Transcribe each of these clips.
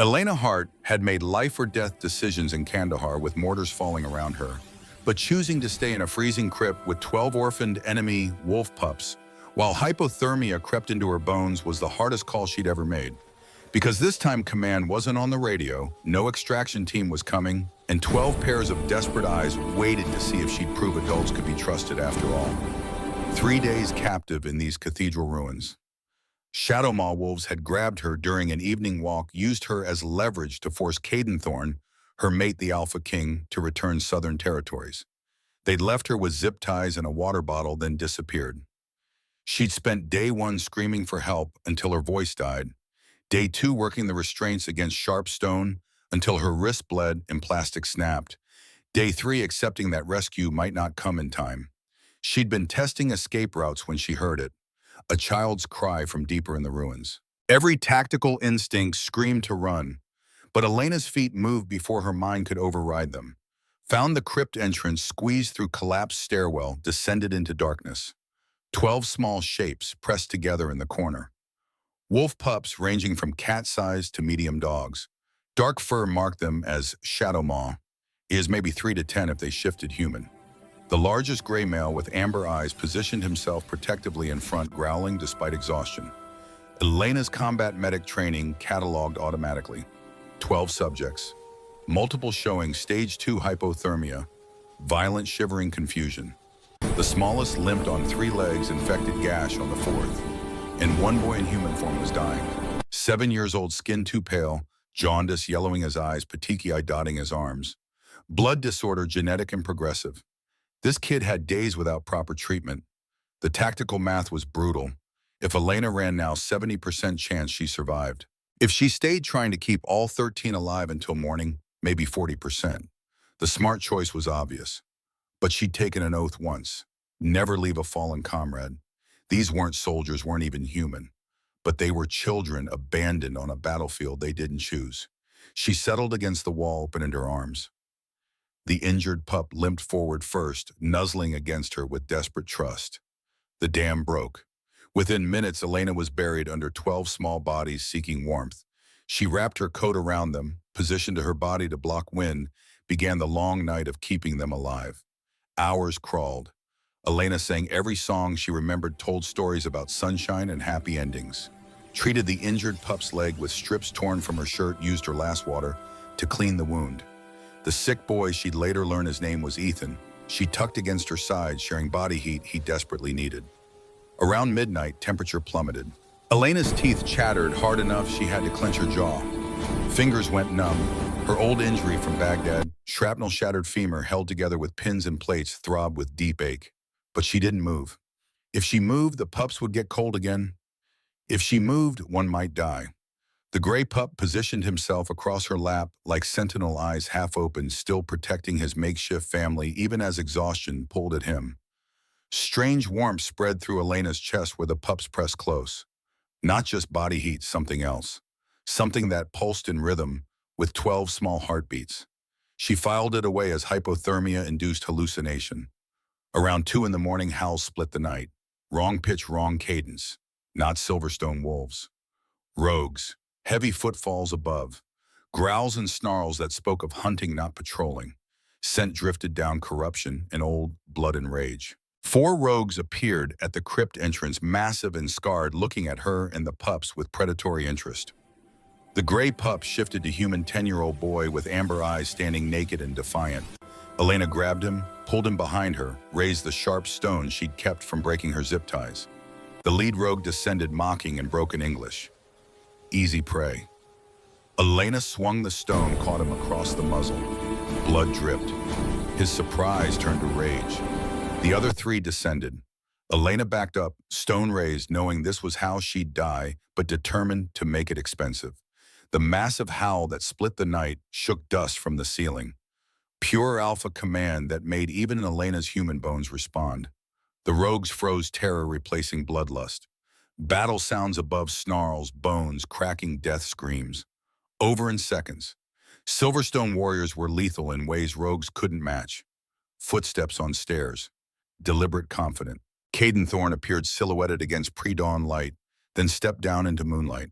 Elena Hart had made life-or-death decisions in Kandahar with mortars falling around her, but choosing to stay in a freezing crypt with 12 orphaned enemy wolf pups, while hypothermia crept into her bones, was the hardest call she'd ever made. Because this time command wasn't on the radio, no extraction team was coming, and 12 pairs of desperate eyes waited to see if she'd prove adults could be trusted after all. 3 days captive in these cathedral ruins. Shadow Maw wolves had grabbed her during an evening walk, used her as leverage to force Cadenthorn, her mate the AlphaKing, to return southern territories. They'd left her with zip ties and a water bottle, then disappeared. She'd spent day 1 screaming for help until her voice died, day 2 working the restraints against sharp stone until her wrist bled and plastic snapped, day 3 accepting that rescue might not come in time. She'd been testing escape routes when she heard it, a child's cry from deeper in the ruins. Every tactical instinct screamed to run, but Elena's feet moved before her mind could override them. Found the crypt entrance, squeezed through collapsed stairwell, descended into darkness. 12 small shapes pressed together in the corner. Wolf pups ranging from cat-sized to medium dogs. Dark fur marked them as Shadow Maw, is maybe 3 to 10 if they shifted human. The largest gray male with amber eyes positioned himself protectively in front, growling despite exhaustion. Elena's combat medic training cataloged automatically. 12 subjects. Multiple showing stage 2 hypothermia, violent shivering confusion. The smallest limped on 3 legs, infected gash on the 4th. And 1 boy in human form was dying. 7 years old, skin too pale, jaundice yellowing his eyes, petechiae dotting his arms. Blood disorder, genetic and progressive. This kid had days without proper treatment. The tactical math was brutal. If Elena ran now, 70% chance she survived. If she stayed trying to keep all 13 alive until morning, maybe 40%. The smart choice was obvious. But she'd taken an oath once. Never leave a fallen comrade. These weren't soldiers, weren't even human. But they were children abandoned on a battlefield they didn't choose. She settled against the wall, opened her arms. The injured pup limped forward first, nuzzling against her with desperate trust. The dam broke. Within minutes, Elena was buried under 12 small bodies seeking warmth. She wrapped her coat around them, positioned her body to block wind, began the long night of keeping them alive. Hours crawled. Elena sang every song she remembered, told stories about sunshine and happy endings. Treated the injured pup's leg with strips torn from her shirt, used her last water to clean the wound. The sick boy, she'd later learn his name was Ethan, she tucked against her side, sharing body heat he desperately needed. Around midnight, temperature plummeted. Elena's teeth chattered hard enough she had to clench her jaw. Fingers went numb. Her old injury from Baghdad, shrapnel-shattered femur held together with pins and plates, throbbed with deep ache. But she didn't move. If she moved, the pups would get cold again. If she moved, one might die. The gray pup positioned himself across her lap, like sentinel eyes half open, still protecting his makeshift family even as exhaustion pulled at him. Strange warmth spread through Elena's chest where the pups pressed close. Not just body heat, something else. Something that pulsed in rhythm with 12 small heartbeats. She filed it away as hypothermia-induced hallucination. Around 2 in the morning, howls split the night. Wrong pitch, wrong cadence. Not Silverstone wolves. Rogues. Heavy footfalls above. Growls and snarls that spoke of hunting, not patrolling. Scent drifted down corruption and old blood and rage. 4 rogues appeared at the crypt entrance, massive and scarred, looking at her and the pups with predatory interest. The gray pup shifted to human 10-year-old boy with amber eyes standing naked and defiant. Elena grabbed him, pulled him behind her, raised the sharp stone she'd kept from breaking her zip ties. The lead rogue descended, mocking in broken English. Easy prey. Elena swung the stone, caught him across the muzzle. Blood dripped. His surprise turned to rage. The other 3 descended. Elena backed up, stone raised, knowing this was how she'd die, but determined to make it expensive. The massive howl that split the night shook dust from the ceiling. Pure alpha command that made even Elena's human bones respond. The rogues froze, terror replacing bloodlust. Battle sounds above, snarls, bones, cracking death screams. Over in seconds. Silverstone warriors were lethal in ways rogues couldn't match. Footsteps on stairs. Deliberate, confident. Cadenthorn appeared silhouetted against pre-dawn light, then stepped down into moonlight.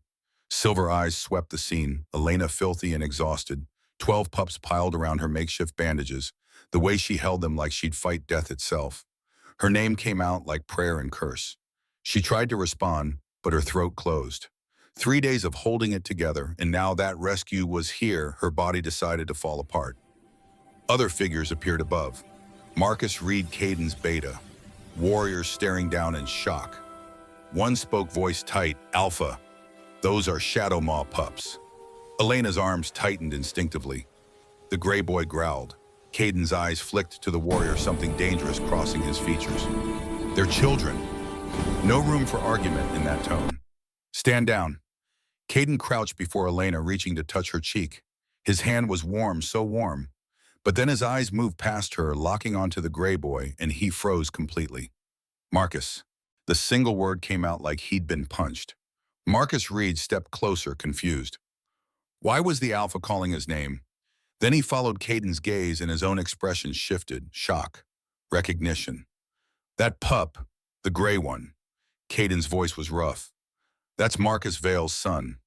Silver eyes swept the scene, Elena filthy and exhausted. 12 pups piled around her makeshift bandages, the way she held them like she'd fight death itself. Her name came out like prayer and curse. She tried to respond, but her throat closed. 3 days of holding it together, and now that rescue was here, her body decided to fall apart. Other figures appeared above. Marcus Reed Caden's beta, warriors staring down in shock. One spoke voice tight, Alpha. Those are Shadow Maw pups. Elena's arms tightened instinctively. The gray boy growled. Caden's eyes flicked to the warrior, something dangerous crossing his features. They're children. No room for argument in that tone. Stand down. Caden crouched before Elena, reaching to touch her cheek. His hand was warm, so warm. But then his eyes moved past her, locking onto the gray boy, and he froze completely. Marcus. The single word came out like he'd been punched. Marcus Reed stepped closer, confused. Why was the Alpha calling his name? Then he followed Caden's gaze, and his own expression shifted. Shock. Recognition. That pup, the gray one. Caden's voice was rough. That's Marcus Vale's son.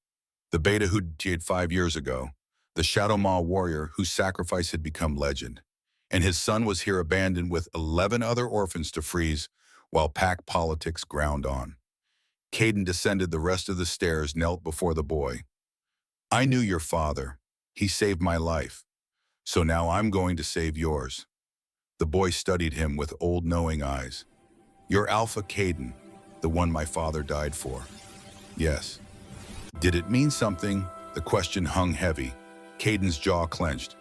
The beta who died 5 years ago. The Shadow Maw warrior whose sacrifice had become legend. And his son was here abandoned with 11 other orphans to freeze while pack politics ground on. Caden descended the rest of the stairs, knelt before the boy. I knew your father. He saved my life. So now I'm going to save yours. The boy studied him with old knowing eyes. You're Alpha Caden, the one my father died for. Yes. Did it mean something? The question hung heavy. Caden's jaw clenched.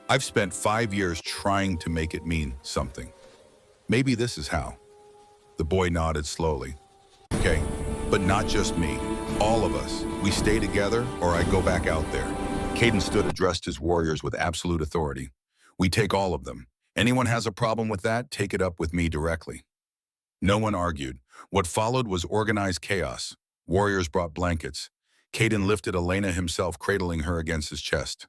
I've spent 5 years trying to make it mean something. Maybe this is how. The boy nodded slowly. Okay, but not just me. All of us. We stay together or I go back out there. Caden stood, addressed his warriors with absolute authority. We take all of them. Anyone has a problem with that, take it up with me directly. No one argued. What followed was organized chaos. Warriors brought blankets. Caden lifted Elena himself, cradling her against his chest.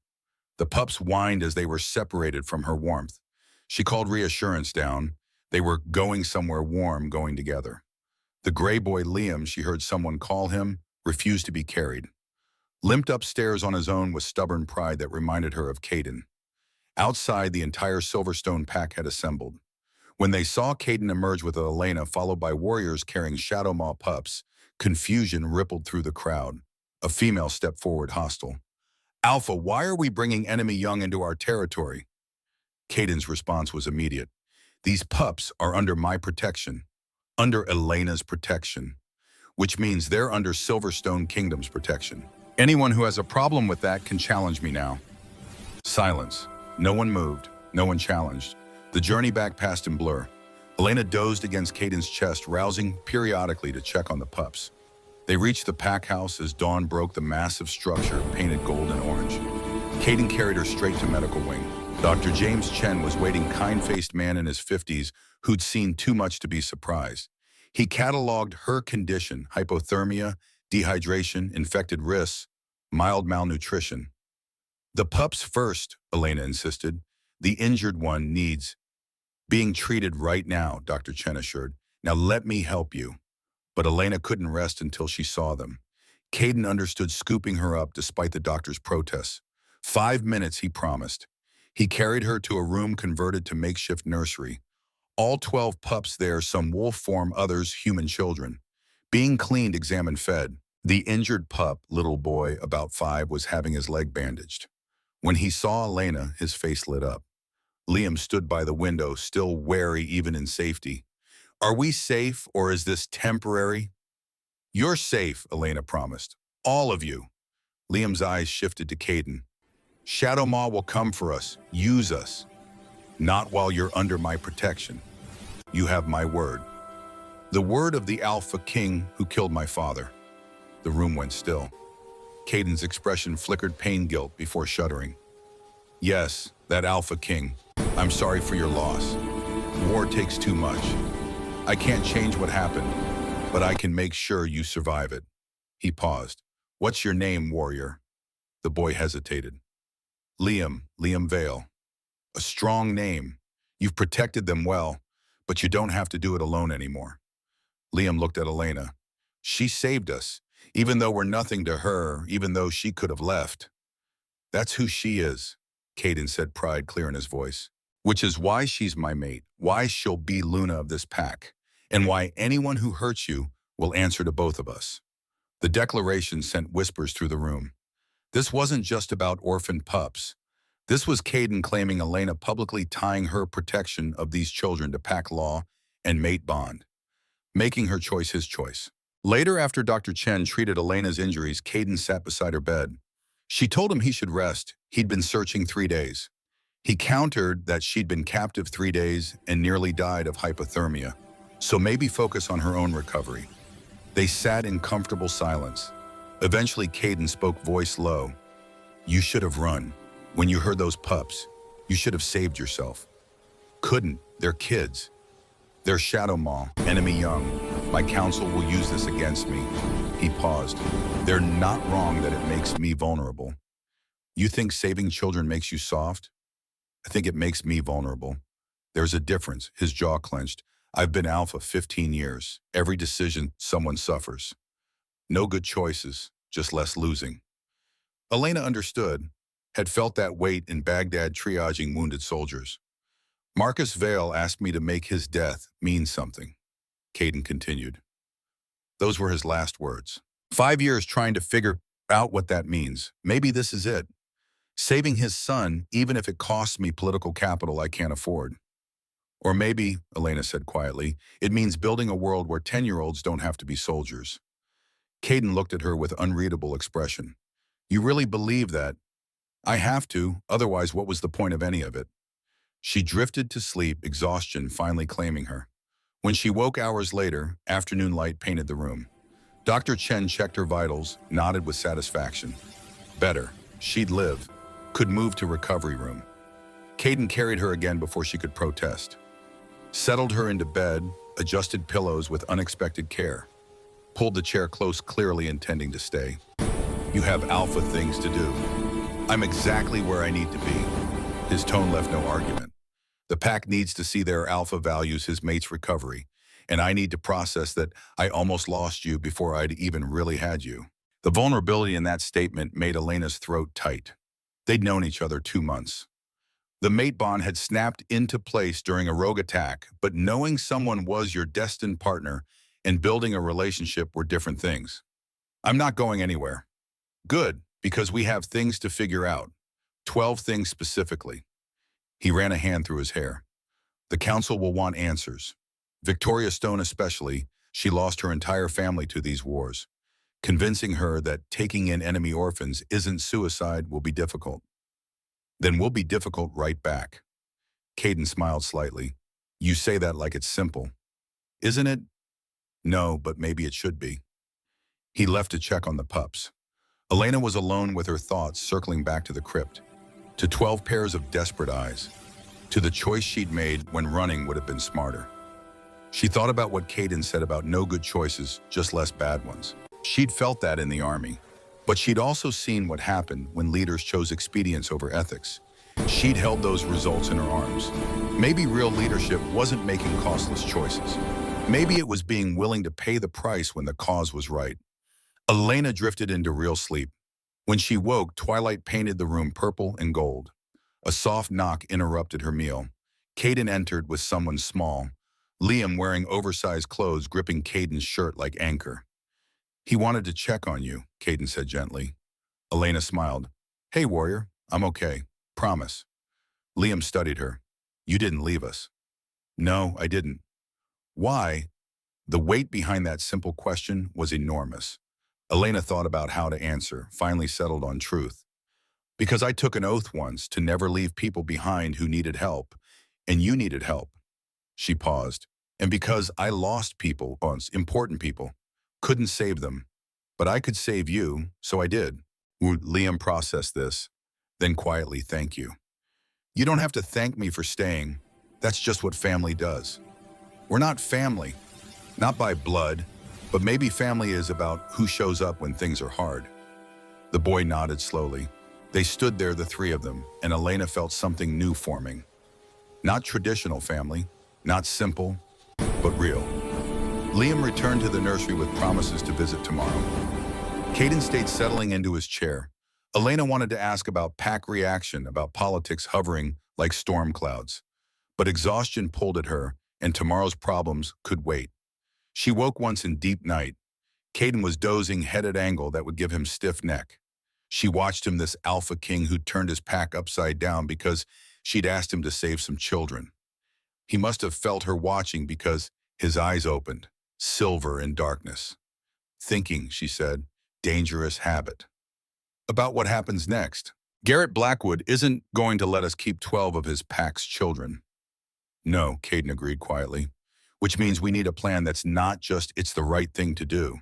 The pups whined as they were separated from her warmth. She called reassurance down. They were going somewhere warm, going together. The gray boy Liam, she heard someone call him, refused to be carried. Limped upstairs on his own with stubborn pride that reminded her of Caden. Outside, the entire Silverstone pack had assembled. When they saw Caden emerge with Elena, followed by warriors carrying Shadow Maw pups, confusion rippled through the crowd. A female stepped forward, hostile. Alpha, why are we bringing enemy young into our territory? Caden's response was immediate. These pups are under my protection, under Elena's protection, which means they're under Silverstone Kingdom's protection. Anyone who has a problem with that can challenge me now. Silence. No one moved. No one challenged. The journey back passed in blur. Elena dozed against Caden's chest, rousing periodically to check on the pups. They reached the pack house as dawn broke the massive structure painted gold and orange. Caden carried her straight to medical wing. Dr. James Chen was waiting, kind-faced man in his 50s who'd seen too much to be surprised. He cataloged her condition: hypothermia, dehydration, infected wrists, mild malnutrition. The pups first, Elena insisted. The injured one needs being treated right now, Dr. Chen assured. Now let me help you. But Elena couldn't rest until she saw them. Caden understood, scooping her up despite the doctor's protests. 5 minutes, he promised. He carried her to a room converted to makeshift nursery. All 12 pups there, some wolf form, others human children. Being cleaned, examined, fed. The injured pup, little boy, about 5, was having his leg bandaged. When he saw Elena, his face lit up. Liam stood by the window, still wary even in safety. Are we safe, or is this temporary? You're safe, Elena promised. All of you. Liam's eyes shifted to Caden. Shadow Maw will come for us, use us. Not while you're under my protection. You have my word. The word of the AlphaKing who killed my father. The room went still. Caden's expression flickered pain, guilt before shuddering. Yes, that AlphaKing. I'm sorry for your loss. War takes too much. I can't change what happened, but I can make sure you survive it. He paused. What's your name, warrior? The boy hesitated. Liam Vale. A strong name. You've protected them well, but you don't have to do it alone anymore. Liam looked at Elena. She saved us. Even though we're nothing to her, even though she could have left. That's who she is, Caden said, pride clear in his voice. Which is why she's my mate, why she'll be Luna of this pack, and why anyone who hurts you will answer to both of us. The declaration sent whispers through the room. This wasn't just about orphaned pups. This was Caden claiming Elena publicly tying her protection of these children to pack law and mate bond, making her choice his choice. Later, after Dr. Chen treated Elena's injuries, Caden sat beside her bed. She told him he should rest. He'd been searching 3 days. He countered that she'd been captive 3 days and nearly died of hypothermia, so maybe focus on her own recovery. They sat in comfortable silence. Eventually, Caden spoke, voice low. You should have run. When you heard those pups, you should have saved yourself. Couldn't. They're kids. They're shadow maw, enemy young. My counsel will use this against me. He paused. They're not wrong that it makes me vulnerable. You think saving children makes you soft? I think it makes me vulnerable. There's a difference. His jaw clenched. I've been alpha 15 years. Every decision, someone suffers. No good choices, just less losing. Elena understood, had felt that weight in Baghdad triaging wounded soldiers. Marcus Vale asked me to make his death mean something, Caden continued. Those were his last words. 5 years trying to figure out what that means. Maybe this is it. Saving his son, even if it costs me political capital I can't afford. Or maybe, Elena said quietly, it means building a world where 10-year-olds don't have to be soldiers. Caden looked at her with unreadable expression. You really believe that? I have to, otherwise what was the point of any of it? She drifted to sleep, exhaustion finally claiming her. When she woke hours later, afternoon light painted the room. Dr. Chen checked her vitals, nodded with satisfaction. Better. She'd live. Could move to recovery room. Caden carried her again before she could protest. Settled her into bed, adjusted pillows with unexpected care. Pulled the chair close, clearly intending to stay. You have alpha things to do. I'm exactly where I need to be. His tone left no argument. The pack needs to see their alpha values his mate's recovery, and I need to process that I almost lost you before I'd even really had you. The vulnerability in that statement made Elena's throat tight. They'd known each other 2 months. The mate bond had snapped into place during a rogue attack, but knowing someone was your destined partner and building a relationship were different things. I'm not going anywhere. Good, because we have things to figure out. 12 things specifically. He ran a hand through his hair. The council will want answers. Victoria Stone especially, she lost her entire family to these wars. Convincing her that taking in enemy orphans isn't suicide will be difficult. Then we'll be difficult right back. Caden smiled slightly. You say that like it's simple. Isn't it? No, but maybe it should be. He left to check on the pups. Elena was alone with her thoughts circling back to the crypt, to 12 pairs of desperate eyes, to the choice she'd made when running would have been smarter. She thought about what Caden said about no good choices, just less bad ones. She'd felt that in the army, but she'd also seen what happened when leaders chose expedience over ethics. She'd held those results in her arms. Maybe real leadership wasn't making costless choices. Maybe it was being willing to pay the price when the cause was right. Elena drifted into real sleep. When she woke, twilight painted the room purple and gold. A soft knock interrupted her meal. Caden entered with someone small, Liam wearing oversized clothes gripping Caden's shirt like anchor. He wanted to check on you, Caden said gently. Elena smiled. Hey, warrior, I'm okay. Promise. Liam studied her. You didn't leave us. No, I didn't. Why? The weight behind that simple question was enormous. Elena thought about how to answer, finally settled on truth. Because I took an oath once to never leave people behind who needed help, and you needed help. She paused. And because I lost people once, important people, couldn't save them, but I could save you, so I did. Liam processed this, then quietly, thank you. You don't have to thank me for staying. That's just what family does. We're not family, not by blood, but maybe family is about who shows up when things are hard. The boy nodded slowly. They stood there, the three of them, and Elena felt something new forming. Not traditional family, not simple, but real. Liam returned to the nursery with promises to visit tomorrow. Caden stayed settling into his chair. Elena wanted to ask about pack reaction, about politics hovering like storm clouds. But exhaustion pulled at her, and tomorrow's problems could wait. She woke once in deep night. Caden was dozing, head at angle that would give him stiff neck. She watched him, this alpha king who turned his pack upside down because she'd asked him to save some children. He must have felt her watching because his eyes opened, silver in darkness. Thinking, she said, dangerous habit. About what happens next. Garrett Blackwood isn't going to let us keep 12 of his pack's children. No, Caden agreed quietly, which means we need a plan that's not just it's the right thing to do.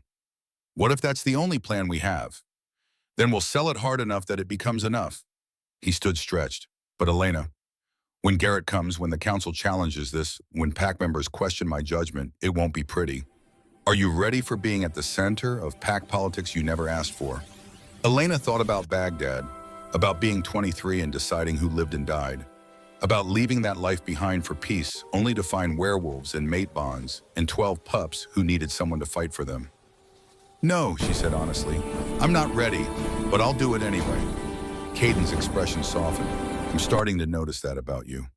What if that's the only plan we have? Then we'll sell it hard enough that it becomes enough. He stood stretched. But Elena, when Garrett comes, when the council challenges this, when pack members question my judgment, it won't be pretty. Are you ready for being at the center of pack politics you never asked for? Elena thought about Baghdad, about being 23 and deciding who lived and died, about leaving that life behind for peace, only to find werewolves and mate bonds and 12 pups who needed someone to fight for them. No, she said honestly, I'm not ready, but I'll do it anyway. Caden's expression softened. I'm starting to notice that about you.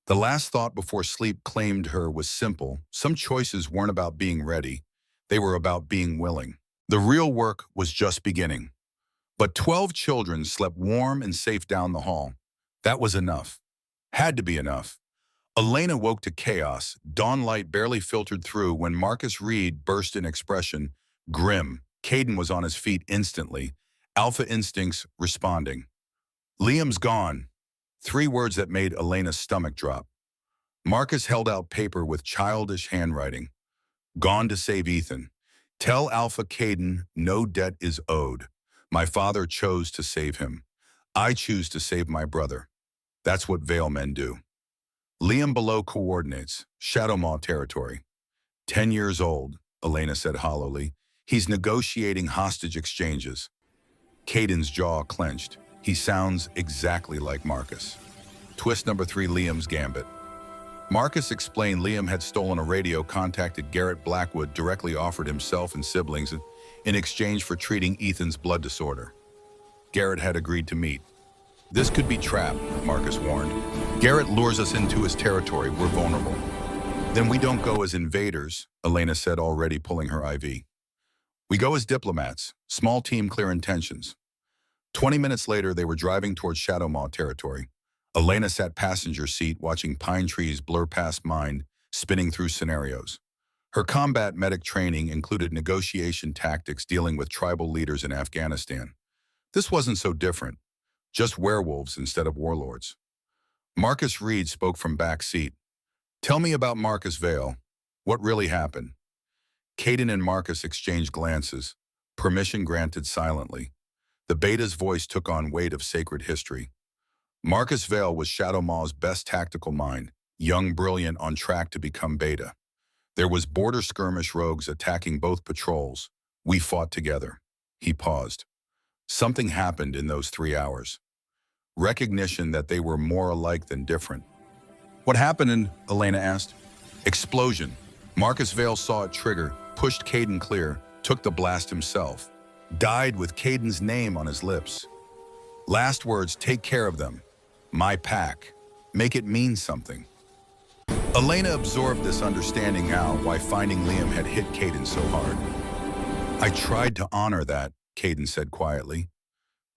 The last thought before sleep claimed her was simple. Some choices weren't about being ready. They were about being willing. The real work was just beginning. But 12 children slept warm and safe down the hall. That was enough. Had to be enough. Elena woke to chaos. Dawn light barely filtered through when Marcus Reed burst in expression, grim. Caden was on his feet instantly, alpha instincts responding. Liam's gone. 3 words that made Elena's stomach drop. Marcus held out paper with childish handwriting. Gone to save Ethan. Tell Alpha Caden no debt is owed. My father chose to save him. I choose to save my brother. That's what Veil men do. Liam below coordinates, Shadowmaw territory. 10 years old, Elena said hollowly. He's negotiating hostage exchanges. Caden's jaw clenched. He sounds exactly like Marcus. Twist number 3, Liam's gambit. Marcus explained Liam had stolen a radio, contacted Garrett Blackwood, directly offered himself and siblings in exchange for treating Ethan's blood disorder. Garrett had agreed to meet. This could be trap, Marcus warned. Garrett lures us into his territory, we're vulnerable. Then we don't go as invaders, Elena said, already pulling her IV. We go as diplomats, small team, clear intentions. 20 minutes later, they were driving towards Shadowmaw territory. Elena sat passenger seat, watching pine trees blur past mind, spinning through scenarios. Her combat medic training included negotiation tactics dealing with tribal leaders in Afghanistan. This wasn't so different, just werewolves instead of warlords. Marcus Reed spoke from back seat. Tell me about Marcus Vale. What really happened? Caden and Marcus exchanged glances, permission granted silently. The Beta's voice took on weight of sacred history. Marcus Vale was Shadowmaw's best tactical mind, young, brilliant, on track to become Beta. There was border skirmish rogues attacking both patrols. We fought together. He paused. Something happened in those 3 hours. Recognition that they were more alike than different. What happened? Elena asked. Explosion. Marcus Vale saw it trigger, pushed Caden clear, took the blast himself. Died with Caden's name on his lips. Last words, take care of them. My pack. Make it mean something. Elena absorbed this, understanding now why finding Liam had hit Caden so hard. I tried to honor that, Caden said quietly.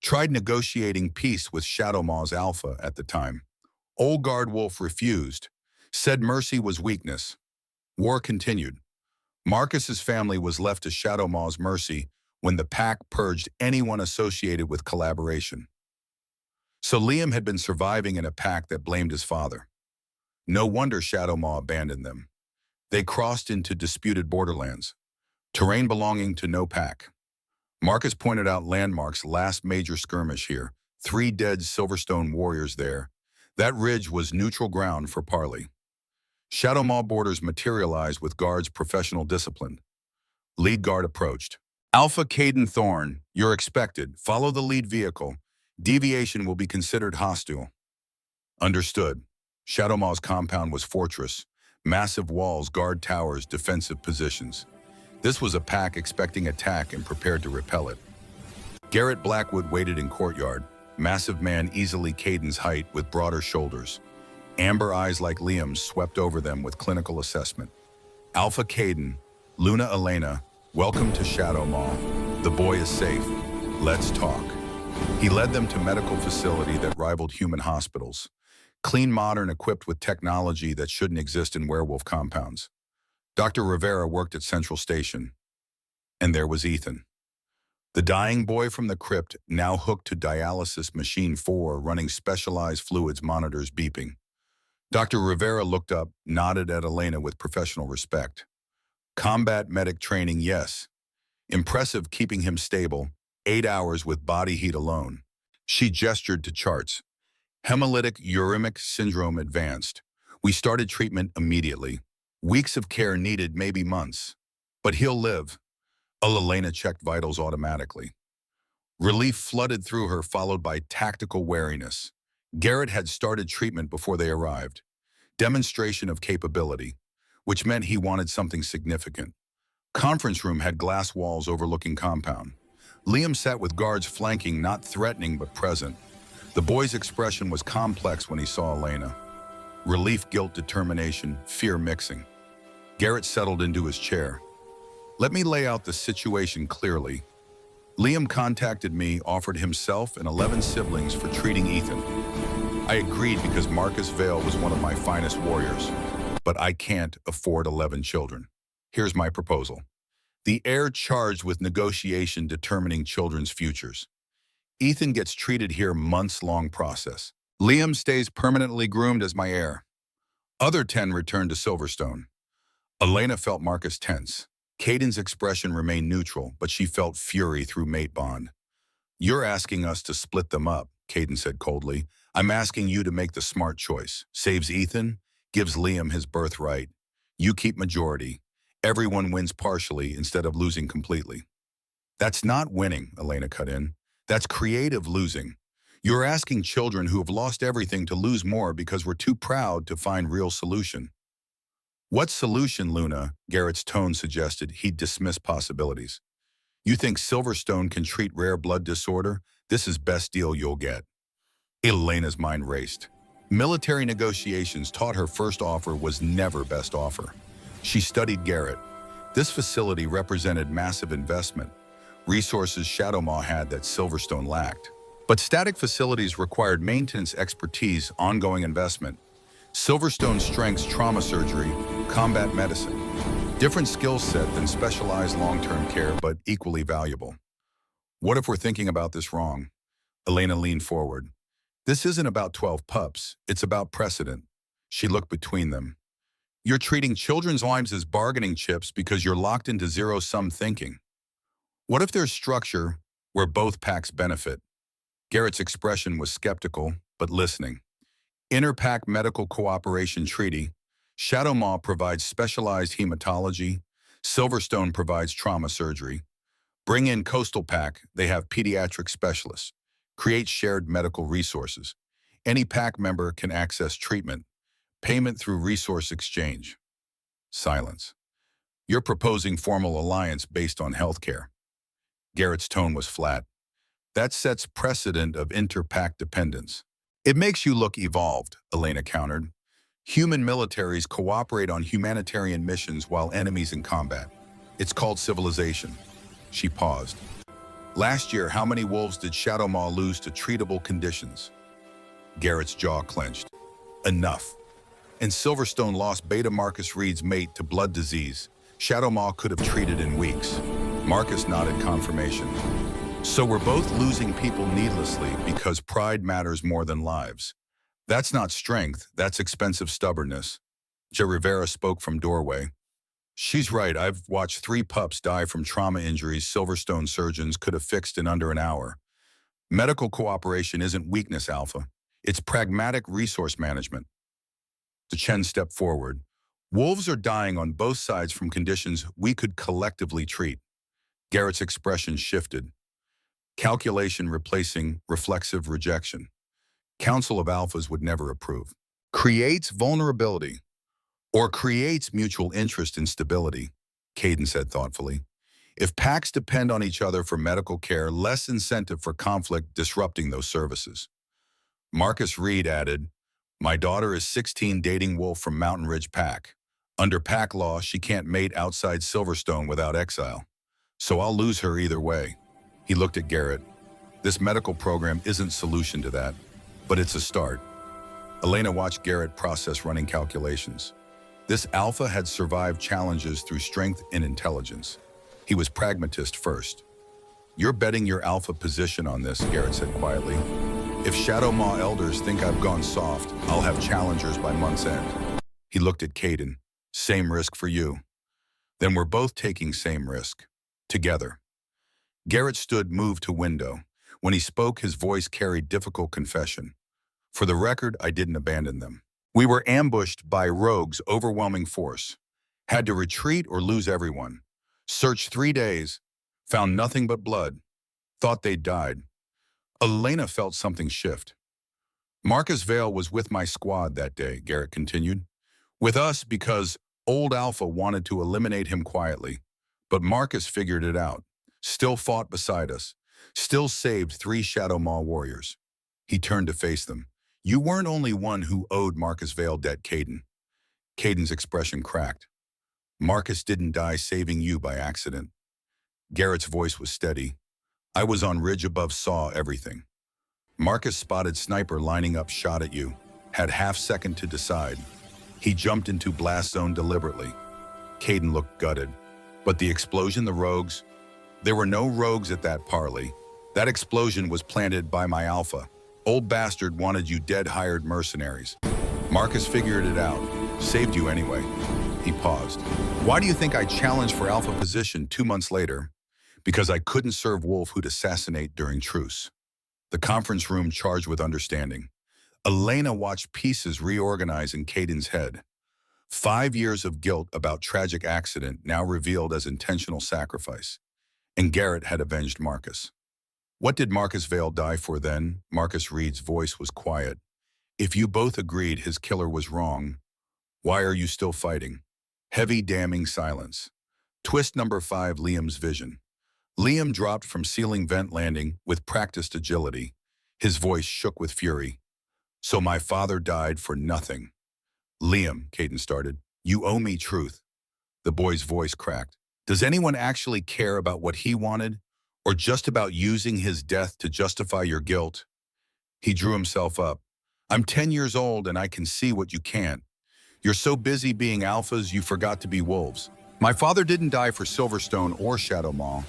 Tried negotiating peace with Shadowmaw's Alpha at the time. Old Guard Wolf refused, said mercy was weakness. War continued. Marcus's family was left to Shadowmaw's mercy when the pack purged anyone associated with collaboration. So Liam had been surviving in a pack that blamed his father. No wonder Shadowmaw abandoned them. They crossed into disputed borderlands, terrain belonging to no pack. Marcus pointed out Landmark's last major skirmish here, 3 dead Silverstone warriors there. That ridge was neutral ground for parley. Shadowmaw borders materialized with guards' professional discipline. Lead guard approached. Alpha Caden Thorne, you're expected. Follow the lead vehicle. Deviation will be considered hostile. Understood. Shadowmaw's compound was fortress. Massive walls, guard towers, defensive positions. This was a pack expecting attack and prepared to repel it. Garrett Blackwood waited in courtyard, massive man easily Caden's height with broader shoulders. Amber eyes like Liam's swept over them with clinical assessment. Alpha Caden, Luna Elena, welcome to Shadow Mall. The boy is safe. Let's talk. He led them to medical facility that rivaled human hospitals. Clean, modern, equipped with technology that shouldn't exist in werewolf compounds. Dr. Rivera worked at Central Station. And there was Ethan. The dying boy from the crypt, now hooked to dialysis machine 4, running specialized fluids monitors beeping. Dr. Rivera looked up, nodded at Elena with professional respect. Combat medic training, yes. Impressive keeping him stable, 8 hours with body heat alone. She gestured to charts. Hemolytic uremic syndrome advanced. We started treatment immediately. Weeks of care needed, maybe months. But he'll live. Elena checked vitals automatically. Relief flooded through her, followed by tactical wariness. Garrett had started treatment before they arrived. Demonstration of capability, which meant he wanted something significant. Conference room had glass walls overlooking compound. Liam sat with guards flanking, not threatening but present. The boy's expression was complex when he saw Elena. Relief, guilt, determination, fear mixing. Garrett settled into his chair. Let me lay out the situation clearly. Liam contacted me, offered himself and 11 siblings for treating Ethan. I agreed because Marcus Vale was one of my finest warriors, but I can't afford 11 children. Here's my proposal. The heir charged with negotiation determining children's futures. Ethan gets treated here, months-long process. Liam stays permanently groomed as my heir. Other 10 return to Silverstone. Elena felt Marcus tense. Caden's expression remained neutral, but she felt fury through mate bond. You're asking us to split them up, Caden said coldly. I'm asking you to make the smart choice. Saves Ethan, gives Liam his birthright. You keep majority. Everyone wins partially instead of losing completely. That's not winning, Elena cut in. That's creative losing. You're asking children who have lost everything to lose more because we're too proud to find real solution. What solution, Luna? Garrett's tone suggested he'd dismiss possibilities. You think Silverstone can treat rare blood disorder? This is best deal you'll get. Elena's mind raced. Military negotiations taught her first offer was never best offer. She studied Garrett. This facility represented massive investment, resources Shadowmaw had that Silverstone lacked. But static facilities required maintenance expertise, ongoing investment. Silverstone's strengths, trauma surgery, combat medicine. Different skill set than specialized long-term care, but equally valuable. What if we're thinking about this wrong? Elena leaned forward. This isn't about 12 pups, it's about precedent. She looked between them. You're treating children's lives as bargaining chips because you're locked into zero-sum thinking. What if there's structure where both packs benefit? Garrett's expression was skeptical, but listening. Inter-pack medical cooperation treaty. Shadowmaw provides specialized hematology. Silverstone provides trauma surgery. Bring in Coastal Pack, they have pediatric specialists. Create shared medical resources. Any pack member can access treatment. Payment through resource exchange. Silence. You're proposing formal alliance based on healthcare. Garrett's tone was flat. That sets precedent of inter-pack dependence. It makes you look evolved, Elena countered. Human militaries cooperate on humanitarian missions while enemies in combat. It's called civilization. She paused. Last year, how many wolves did Shadowmaw lose to treatable conditions? Garrett's jaw clenched. Enough. And Silverstone lost Beta Marcus Reed's mate to blood disease. Shadowmaw could have treated in weeks. Marcus nodded confirmation. So we're both losing people needlessly because pride matters more than lives. That's not strength, that's expensive stubbornness. Rivera spoke from doorway. She's right, I've watched 3 pups die from trauma injuries Silverstone surgeons could have fixed in under an hour. Medical cooperation isn't weakness, Alpha. It's pragmatic resource management. The Chen stepped forward. Wolves are dying on both sides from conditions we could collectively treat. Garrett's expression shifted. Calculation replacing reflexive rejection. Council of Alphas would never approve. Creates vulnerability or creates mutual interest in stability, Caden said thoughtfully. If packs depend on each other for medical care, less incentive for conflict disrupting those services. Marcus Reed added, "My daughter is 16 dating Wolf from Mountain Ridge Pack. Under pack law, she can't mate outside Silverstone without exile. So I'll lose her either way." He looked at Garrett. "This medical program isn't solution to that, but it's a start." Elena watched Garrett process running calculations. This alpha had survived challenges through strength and intelligence. He was pragmatist first. "You're betting your alpha position on this," Garrett said quietly. "If Shadow Maw elders think I've gone soft, I'll have challengers by month's end." He looked at Caden. "Same risk for you." "Then we're both taking same risk. Together." Garrett stood moved to window. When he spoke, his voice carried difficult confession. "For the record, I didn't abandon them. We were ambushed by Rogue's overwhelming force. Had to retreat or lose everyone. Searched 3 days. Found nothing but blood. Thought they'd died." Elena felt something shift. "Marcus Vale was with my squad that day," Garrett continued. "With us because old Alpha wanted to eliminate him quietly. But Marcus figured it out. Still fought beside us. Still saved 3 Shadow Maw warriors." He turned to face them. "You weren't only one who owed Marcus Vale debt, Caden." Caden's expression cracked. "Marcus didn't die saving you by accident." Garrett's voice was steady. "I was on ridge above, saw everything. Marcus spotted sniper lining up, shot at you. Had half-second to decide. He jumped into blast zone deliberately." Caden looked gutted. "But the explosion, the rogues?" "There were no rogues at that parley. That explosion was planted by my alpha. Old bastard wanted you dead, hired mercenaries. Marcus figured it out. Saved you anyway." He paused. "Why do you think I challenged for alpha position 2 months later?" "Because I couldn't serve Wolf who'd assassinate during truce." The conference room charged with understanding. Elena watched pieces reorganize in Caden's head. 5 years of guilt about tragic accident now revealed as intentional sacrifice. And Garrett had avenged Marcus. "What did Marcus Vale die for then?" Marcus Reed's voice was quiet. "If you both agreed his killer was wrong, why are you still fighting?" Heavy, damning silence. Twist number 5, Liam's vision. Liam dropped from ceiling vent landing with practiced agility. His voice shook with fury. "So my father died for nothing." "Liam," Caden started, "you owe me truth." The boy's voice cracked. "Does anyone actually care about what he wanted? Or just about using his death to justify your guilt?" He drew himself up. "I'm 10 years old and I can see what you can't. You're so busy being alphas you forgot to be wolves. My father didn't die for Silverstone or Shadow Maw.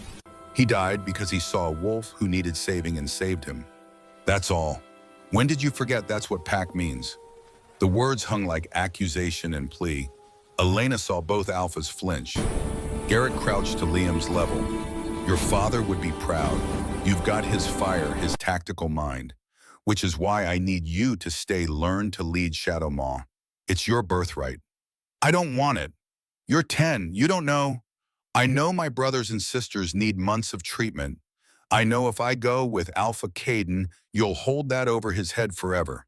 He died because he saw a wolf who needed saving and saved him. That's all. When did you forget that's what pack means?" The words hung like accusation and plea. Elena saw both alphas flinch. Garrett crouched to Liam's level. "Your father would be proud. You've got his fire, his tactical mind. Which is why I need you to stay, learn to lead Shadow Maw. It's your birthright." "I don't want it." "You're 10. You don't know." "I know my brothers and sisters need months of treatment. I know if I go with Alpha Caden, you'll hold that over his head forever.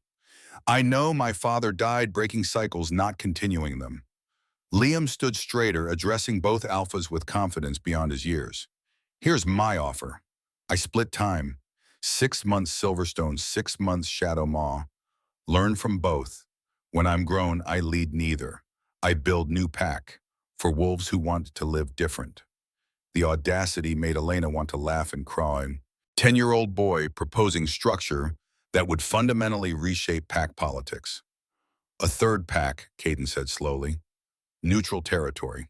I know my father died breaking cycles, not continuing them." Liam stood straighter, addressing both alphas with confidence beyond his years. "Here's my offer. I split time. 6 months Silverstone, 6 months Shadow Maw. Learn from both. When I'm grown, I lead neither. I build new pack for wolves who want to live different." The audacity made Elena want to laugh and cry. 10-year-old boy proposing structure that would fundamentally reshape pack politics. "A third pack," Caden said slowly. "Neutral territory."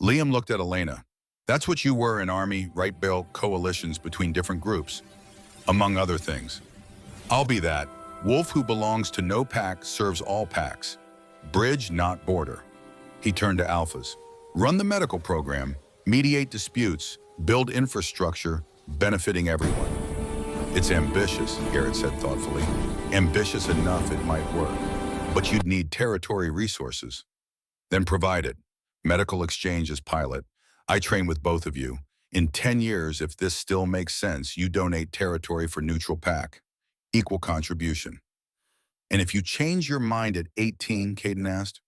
Liam looked at Elena. "That's what you were in Army, right? Built coalitions between different groups, among other things. I'll be that. Wolf who belongs to no pack serves all packs. Bridge, not border." He turned to alphas. "Run the medical program, mediate disputes, build infrastructure, benefiting everyone." "It's ambitious," Garrett said thoughtfully. "Ambitious enough it might work. But you'd need territory resources." "Then provide it. Medical exchange as pilot. I train with both of you. In 10 years, if this still makes sense, you donate territory for neutral pack. Equal contribution." "And if you change your mind at 18, Caden asked,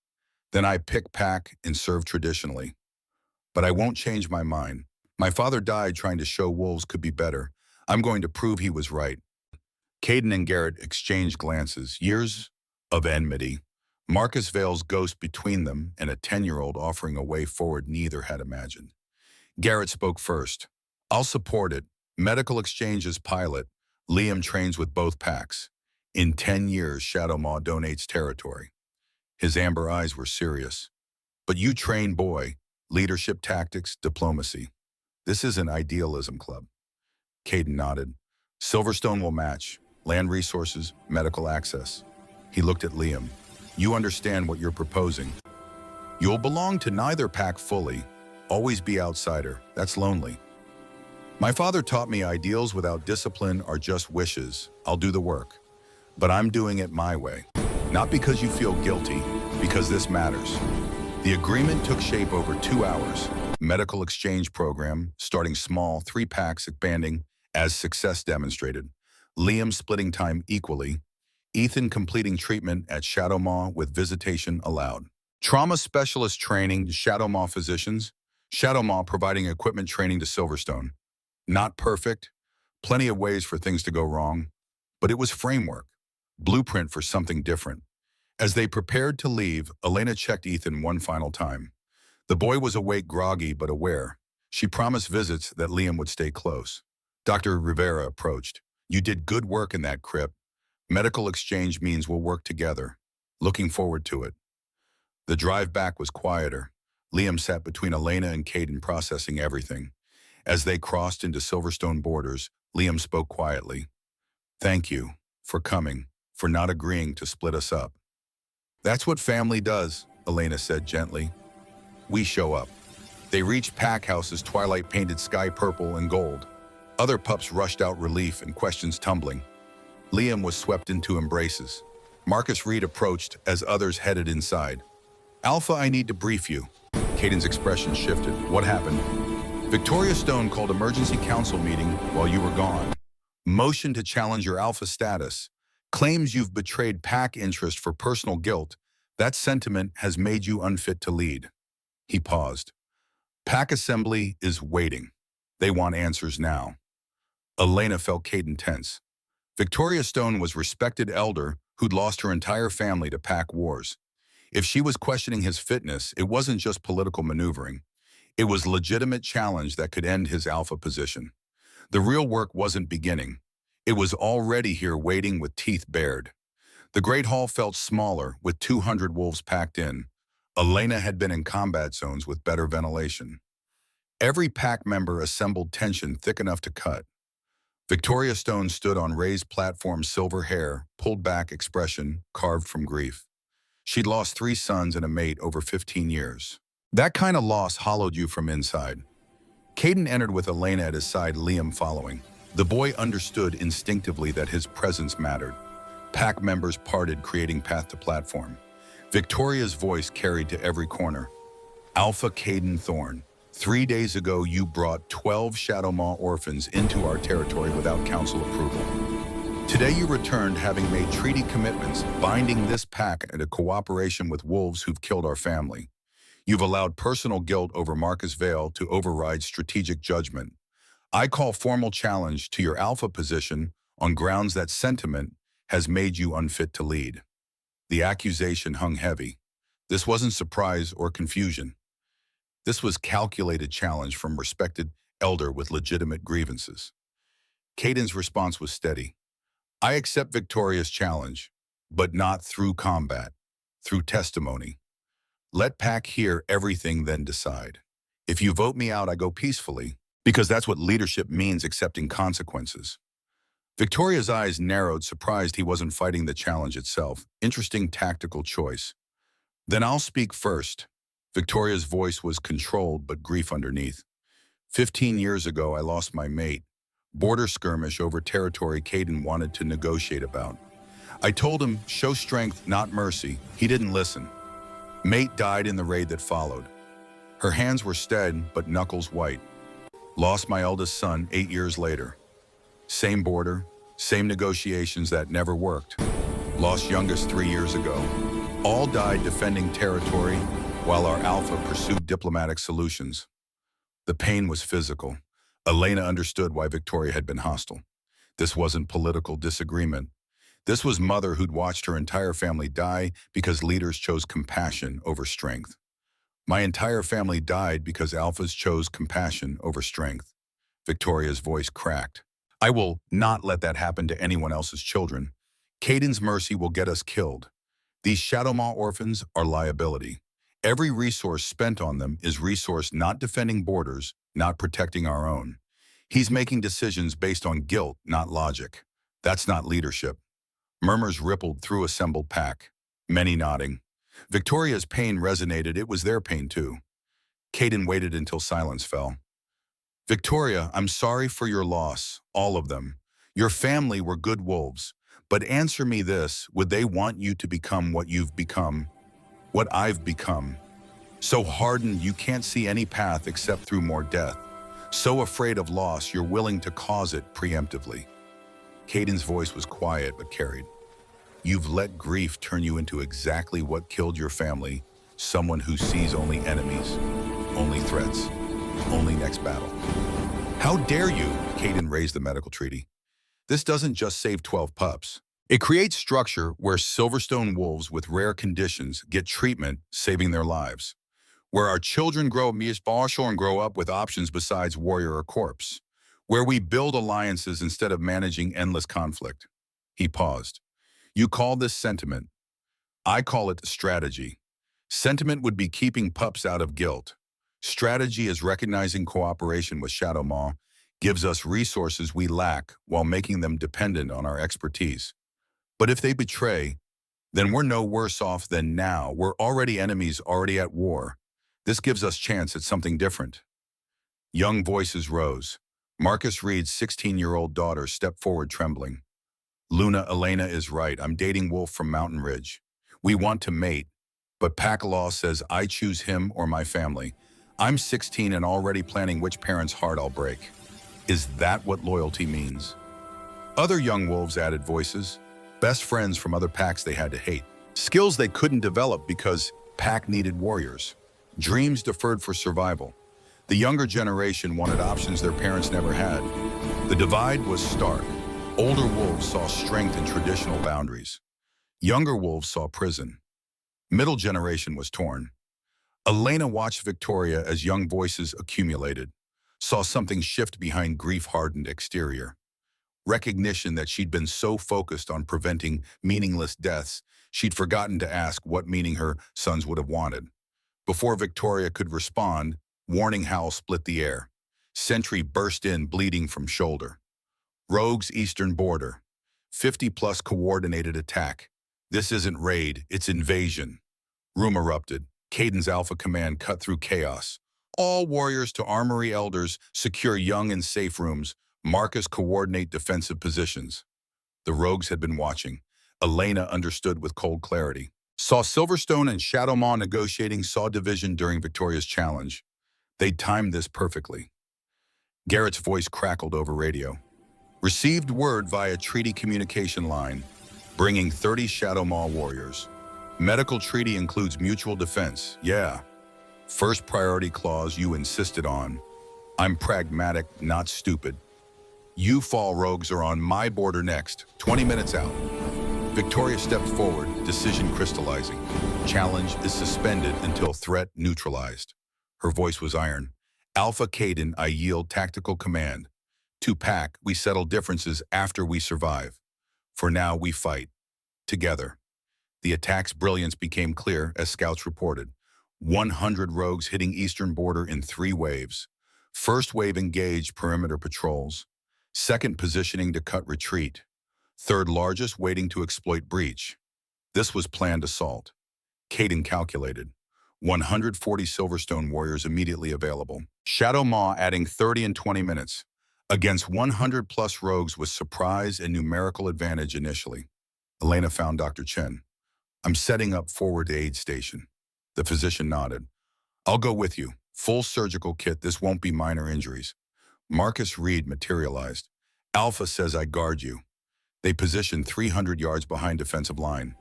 "then I pick pack and serve traditionally. But I won't change my mind. My father died trying to show wolves could be better. I'm going to prove he was right. Caden and Garrett exchanged glances, years of enmity. Marcus Vale's ghost between them and a 10-year-old offering a way forward neither had imagined. Garrett spoke first. I'll support it. Medical exchange as pilot. Liam trains with both packs. In 10 years, Shadow Maw donates territory. His amber eyes were serious. But you train boy, leadership tactics, diplomacy. This is an idealism club. Caden nodded. Silverstone will match. Land resources, medical access. He looked at Liam. You understand what you're proposing. You'll belong to neither pack fully. Always be outsider. That's lonely. My father taught me ideals without discipline are just wishes. I'll do the work. But I'm doing it my way. Not because you feel guilty, because this matters. The agreement took shape over 2 hours. Medical exchange program, starting small, 3 packs expanding, as success demonstrated. Liam splitting time equally. Ethan completing treatment at Shadow Maw with visitation allowed. Trauma specialist training to Shadow Maw physicians. Shadow Maw providing equipment training to Silverstone. Not perfect. Plenty of ways for things to go wrong. But it was framework. Blueprint for something different. As they prepared to leave, Elena checked Ethan one final time. The boy was awake, groggy, but aware. She promised visits that Liam would stay close. Dr. Rivera approached. You did good work in that crypt. Medical exchange means we'll work together. Looking forward to it. The drive back was quieter. Liam sat between Elena and Caden processing everything. As they crossed into Silverstone borders, Liam spoke quietly. Thank you for coming, for not agreeing to split us up. That's what family does, Elena said gently. We show up. They reached pack houses, twilight painted sky purple and gold. Other pups rushed out, relief and questions tumbling. Liam was swept into embraces. Marcus Reed approached as others headed inside. Alpha, I need to brief you. Caden's expression shifted. What happened? Victoria Stone called emergency council meeting while you were gone. Motion to challenge your Alpha status. Claims you've betrayed pack interest for personal guilt. That sentiment has made you unfit to lead. He paused. Pack assembly is waiting. They want answers now. Elena felt Caden tense. Victoria Stone was respected elder who'd lost her entire family to pack wars. If she was questioning his fitness, it wasn't just political maneuvering. It was legitimate challenge that could end his Alpha position. The real work wasn't beginning. It was already here waiting with teeth bared. The Great Hall felt smaller with 200 wolves packed in. Elena had been in combat zones with better ventilation. Every pack member assembled tension thick enough to cut. Victoria Stone stood on raised platform, silver hair, pulled back expression, carved from grief. She'd lost 3 sons and a mate over 15 years. That kind of loss hollowed you from inside. Caden entered with Elena at his side, Liam following. The boy understood instinctively that his presence mattered. Pack members parted, creating path to platform. Victoria's voice carried to every corner. Alpha Caden Thorne. 3 days ago, you brought 12 Shadow Maw orphans into our territory without council approval. Today you returned having made treaty commitments, binding this pack into cooperation with wolves who've killed our family. You've allowed personal guilt over Marcus Vale to override strategic judgment. I call formal challenge to your Alpha position on grounds that sentiment has made you unfit to lead. The accusation hung heavy. This wasn't surprise or confusion. This was calculated challenge from respected elder with legitimate grievances. Caden's response was steady. I accept Victoria's challenge, but not through combat, through testimony. Let Pack hear everything, then decide. If you vote me out, I go peacefully, because that's what leadership means, accepting consequences. Victoria's eyes narrowed, surprised he wasn't fighting the challenge itself. Interesting tactical choice. Then I'll speak first. Victoria's voice was controlled, but grief underneath. 15 years ago, I lost my mate. Border skirmish over territory Caden wanted to negotiate about. I told him, show strength, not mercy. He didn't listen. Mate died in the raid that followed. Her hands were steady, but knuckles white. Lost my eldest son 8 years later. Same border, same negotiations that never worked. Lost youngest 3 years ago. All died defending territory, while our Alpha pursued diplomatic solutions. The pain was physical. Elena understood why Victoria had been hostile. This wasn't political disagreement. This was mother who'd watched her entire family die because leaders chose compassion over strength. My entire family died because alphas chose compassion over strength. Victoria's voice cracked. I will not let that happen to anyone else's children. Caden's mercy will get us killed. These Shadow Maw orphans are liability. Every resource spent on them is resource not defending borders, not protecting our own. He's making decisions based on guilt, not logic. That's not leadership. Murmurs rippled through assembled pack, many nodding. Victoria's pain resonated. It was their pain too. Caden waited until silence fell. Victoria, I'm sorry for your loss, all of them. Your family were good wolves. But answer me this, would they want you to become what you've become? What I've become? So hardened you can't see any path except through more death. So afraid of loss you're willing to cause it preemptively. Caden's voice was quiet but carried. You've let grief turn you into exactly what killed your family, someone who sees only enemies, only threats, only next battle. How dare you? Caden raised the medical treaty. This doesn't just save 12 pups. It creates structure where Silverstone wolves with rare conditions get treatment, saving their lives. Where our children grow and grow up with options besides warrior or corpse. Where we build alliances instead of managing endless conflict. He paused. You call this sentiment. I call it strategy. Sentiment would be keeping pups out of guilt. Strategy is recognizing cooperation with Shadow Maw gives us resources we lack while making them dependent on our expertise. But if they betray, then we're no worse off than now. We're already enemies, already at war. This gives us chance at something different. Young voices rose. Marcus Reed's 16-year-old daughter stepped forward trembling. Luna, Elena is right. I'm dating Wolf from Mountain Ridge. We want to mate, but pack law says I choose him or my family. I'm 16 and already planning which parent's heart I'll break. Is that what loyalty means? Other young wolves added voices. Best friends from other packs they had to hate. Skills they couldn't develop because pack needed warriors. Dreams deferred for survival. The younger generation wanted options their parents never had. The divide was stark. Older wolves saw strength in traditional boundaries. Younger wolves saw prison. Middle generation was torn. Elena watched Victoria as young voices accumulated, saw something shift behind grief-hardened exterior. Recognition that she'd been so focused on preventing meaningless deaths, she'd forgotten to ask what meaning her sons would have wanted. Before Victoria could respond, warning howl split the air. Sentry burst in, bleeding from shoulder. Rogue's eastern border. 50-plus coordinated attack. This isn't raid, it's invasion. Room erupted. Caden's Alpha Command cut through chaos. All warriors to Armory Elders secure young and safe rooms. Marcus coordinate defensive positions. The rogues had been watching. Elena understood with cold clarity. Saw Silverstone and Shadow Maw negotiating, saw division during Victoria's challenge. They'd timed this perfectly. Garrett's voice crackled over radio. Received word via treaty communication line, bringing 30 Shadow Maw warriors. Medical treaty includes mutual defense, yeah. First priority clause you insisted on. I'm pragmatic, not stupid. You fall rogues are on my border next, 20 minutes out. Victoria stepped forward, decision crystallizing. Challenge is suspended until threat neutralized. Her voice was iron. Alpha Caden, I yield tactical command. To pack, we settle differences after we survive. For now, we fight. Together. The attack's brilliance became clear as scouts reported. 100 rogues hitting eastern border in 3 waves. First wave engaged perimeter patrols. Second positioning to cut retreat. Third largest waiting to exploit breach. This was planned assault. Caden calculated. 140 Silverstone warriors immediately available. Shadow Maw adding 30 in 20 minutes. Against 100-plus rogues with surprise and numerical advantage initially. Elena found Dr. Chen. I'm setting up forward to aid station. The physician nodded. I'll go with you. Full surgical kit, this won't be minor injuries. Marcus Reed materialized. Alpha says I guard you. They positioned 300 yards behind defensive line.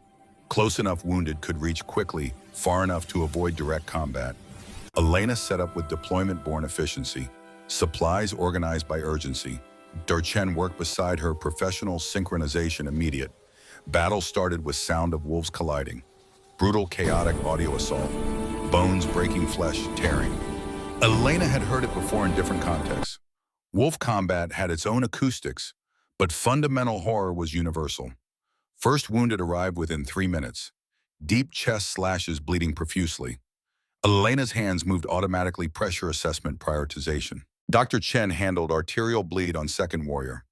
Close enough wounded could reach quickly, far enough to avoid direct combat. Elena set up with deployment-born efficiency, supplies organized by urgency. Durchen worked beside her, professional synchronization immediate. Battle started with sound of wolves colliding. Brutal, chaotic audio assault. Bones breaking flesh, tearing. Elena had heard it before in different contexts. Wolf combat had its own acoustics, but fundamental horror was universal. First wounded arrived within 3 minutes. Deep chest slashes bleeding profusely. Elena's hands moved automatically, pressure assessment prioritization. Dr. Chen handled arterial bleed on second warrior.